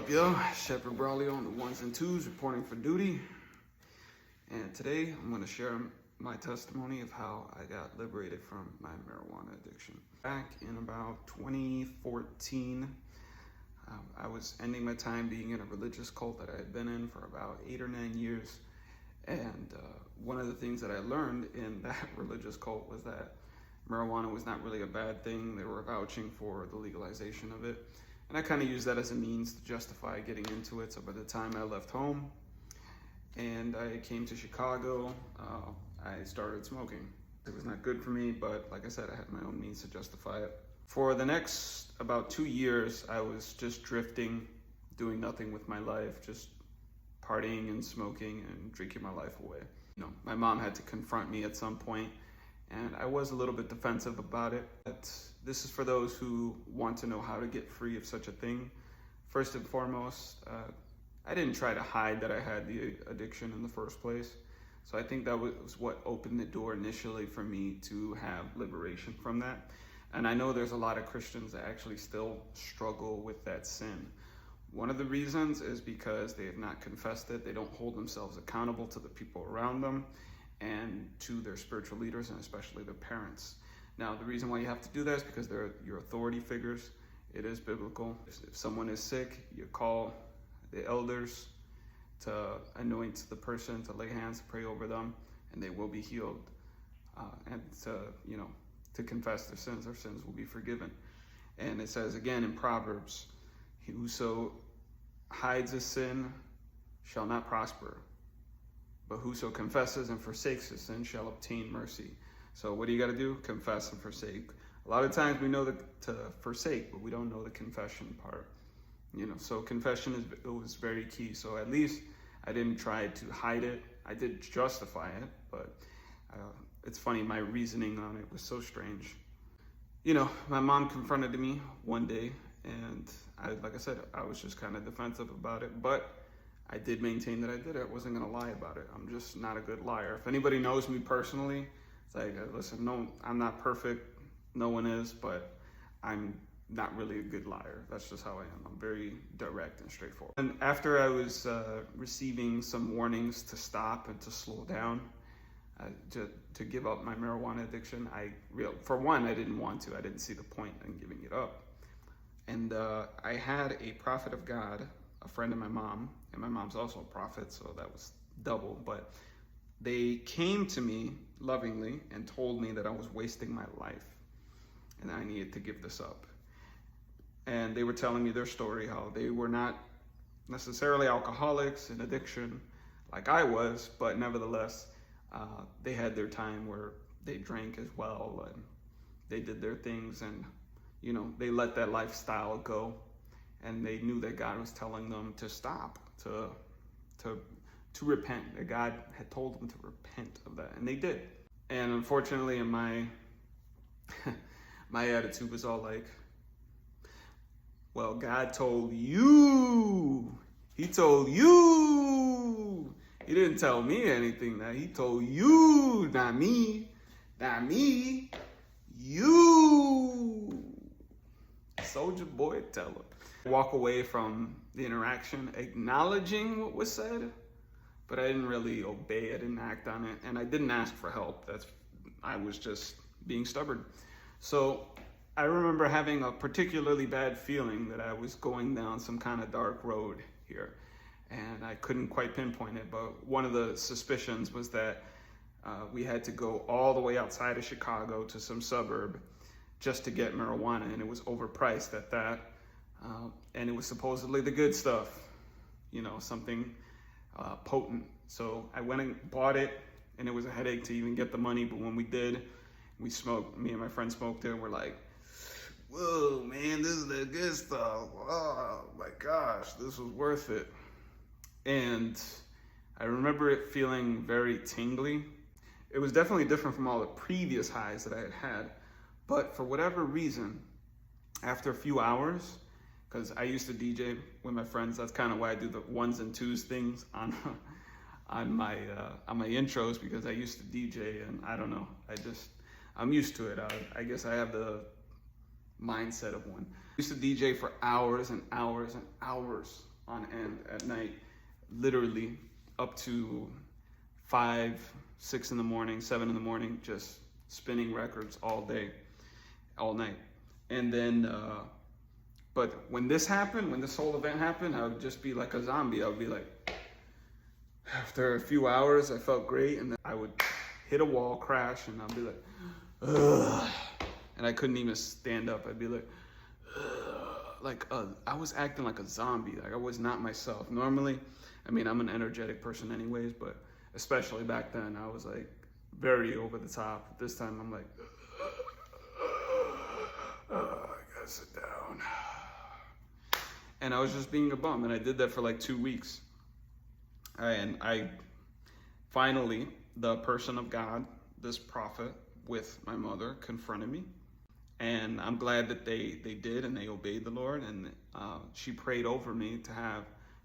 up, yo? Shepherd Brawley on the ones and twos, reporting for duty. And today I'm going to share my testimony of how I got liberated from my marijuana addiction. Back in about 2014, I was ending my time being in a religious cult that I had been in for about 8 or 9 years. And one of the things that I learned in that religious cult was that marijuana was not really a bad thing. They were vouching for the legalization of it. And I kind of used that as a means to justify getting into it. So by the time I left home and I came to Chicago, I started smoking. It was not good for me, but like I said, I had my own means to justify it. For the next about 2 years, I was just drifting, doing nothing with my life, just partying and smoking and drinking my life away. You know, my mom had to confront me at some point, and I was a little bit defensive about it. But this is for those who want to know how to get free of such a thing. First and foremost, I didn't try to hide that I had the addiction in the first place. So I think that was what opened the door initially for me to have liberation from that. And I know there's a lot of Christians that actually still struggle with that sin. One of the reasons is because they have not confessed it. They don't hold themselves accountable to the people around them and to their spiritual leaders, and especially their parents. Now, the reason why you have to do that is because they're your authority figures. It is biblical. If someone is sick, you call the elders to anoint the person, to lay hands, to pray over them, and they will be healed. And to confess their sins will be forgiven. And it says again in Proverbs, whoso hides a sin shall not prosper, but whoso confesses and forsakes his sin shall obtain mercy. So what do you got to do? Confess and forsake. A lot of times we know to forsake, but we don't know the confession part. So confession was very key. So at least I didn't try to hide it. I did justify it, but it's funny, my reasoning on it was so strange. My mom confronted me one day, and like I said, I was just kind of defensive about it, but I did maintain that I did it. I wasn't going to lie about it. I'm just not a good liar. If anybody knows me personally, it's like, listen, no, I'm not perfect. No one is, but I'm not really a good liar. That's just how I am. I'm very direct and straightforward. And after I was receiving some warnings to stop and to slow down, to give up my marijuana addiction, for one, I didn't want to. I didn't see the point in giving it up. And I had a prophet of God, a friend of my mom, and my mom's also a prophet, so that was double. But they came to me lovingly and told me that I was wasting my life and I needed to give this up. And they were telling me their story, how they were not necessarily alcoholics in addiction like I was, but nevertheless, they had their time where they drank as well and they did their things, and they let that lifestyle go, and they knew that God was telling them to stop, to repent, that God had told them to repent of that, and they did. And unfortunately, in my attitude was all like, well, God told you. He told you. He didn't tell me anything. That he told you, not me. Not me. You. Soldier boy, tell him. Walk away from the interaction, acknowledging what was said, but I didn't really obey. I didn't act on it, and I didn't ask for help. I was just being stubborn. So I remember having a particularly bad feeling that I was going down some kind of dark road here, and I couldn't quite pinpoint it, but one of the suspicions was that we had to go all the way outside of Chicago to some suburb just to get marijuana, and it was overpriced at that, and it was supposedly the good stuff, something potent. So I went and bought it, and it was a headache to even get the money, but when we did, we smoked. Me and my friend smoked it, and we're like, whoa, man, this is the good stuff. Oh my gosh, this was worth it. And I remember it feeling very tingly. It was definitely different from all the previous highs that I had had. But for whatever reason, after a few hours, because I used to DJ with my friends, that's kind of why I do the ones and twos things on my intros, because I used to DJ, and I don't know, I'm used to it. I guess I have the mindset of one. I used to DJ for hours and hours and hours on end at night, literally up to 5, 6 in the morning, 7 in the morning, just spinning records all day, all night. And then, but when this happened, when this whole event happened, I would just be like a zombie. I would be like, after a few hours, I felt great, and then I would hit a wall, crash, and I'd be like, ugh. And I couldn't even stand up. I'd be like, I was acting like a zombie. Like I was not myself. Normally, I mean, I'm an energetic person anyways, but especially back then, I was like very over the top. This time, I'm like, I gotta sit down. And I was just being a bum, and I did that for like 2 weeks. And I finally, the person of God, this prophet with my mother, confronted me. And I'm glad that they did, and they obeyed the Lord. And she prayed over me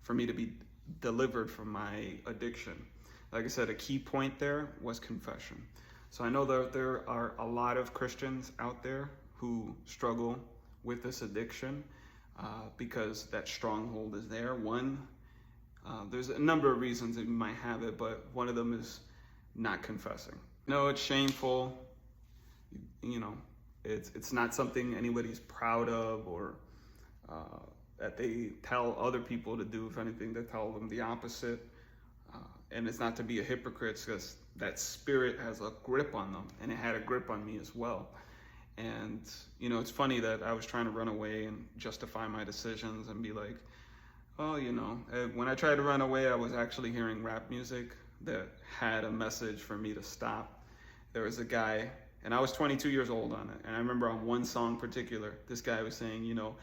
for me to be delivered from my addiction. Like I said, a key point there was confession. So I know that there are a lot of Christians out there who struggle with this addiction because that stronghold is there. There's a number of reasons that you might have it, but one of them is not confessing. No, it's shameful. You know, it's not something anybody's proud of, or that they tell other people to do. If anything, they tell them the opposite. And it's not to be a hypocrite, because that spirit has a grip on them, and it had a grip on me as well. And, you know, it's funny that I was trying to run away and justify my decisions and be like, oh, you know, when I tried to run away, I was actually hearing rap music that had a message for me to stop. There was a guy, and I was 22 years old on it. And I remember on one song in particular, this guy was saying, you know,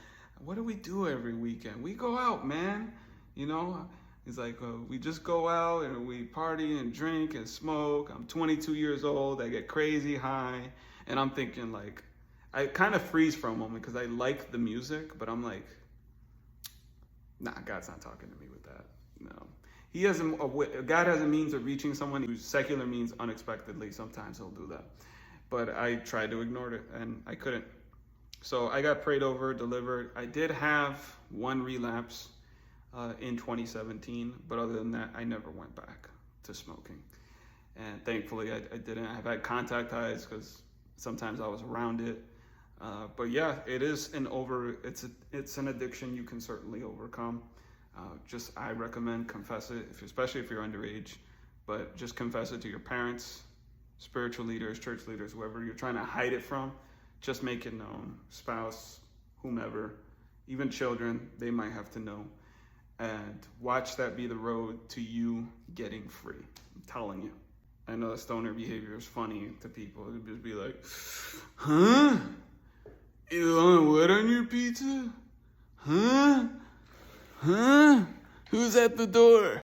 what do we do every weekend? We go out, man. You know, he's like, we just go out and we party and drink and smoke. I'm 22 years old. I get crazy high. And I'm thinking, like, I kind of freeze for a moment because I like the music, but I'm like, nah, God's not talking to me with that. No. God has a means of reaching someone whose secular means unexpectedly. Sometimes he'll do that. But I tried to ignore it, and I couldn't. So I got prayed over, delivered. I did have one relapse in 2017, but other than that, I never went back to smoking. And thankfully, I didn't. I've had contact highs because sometimes I was around it. But yeah, it's an addiction you can certainly overcome. I recommend confess it, especially if you're underage, but just confess it to your parents, spiritual leaders, church leaders, whoever you're trying to hide it from. Just make it known. Spouse, whomever, even children, they might have to know. And watch that be the road to you getting free. I'm telling you. I know that stoner behavior is funny to people. It'd just be like, huh? You want what on your pizza? Huh? Huh? Who's at the door?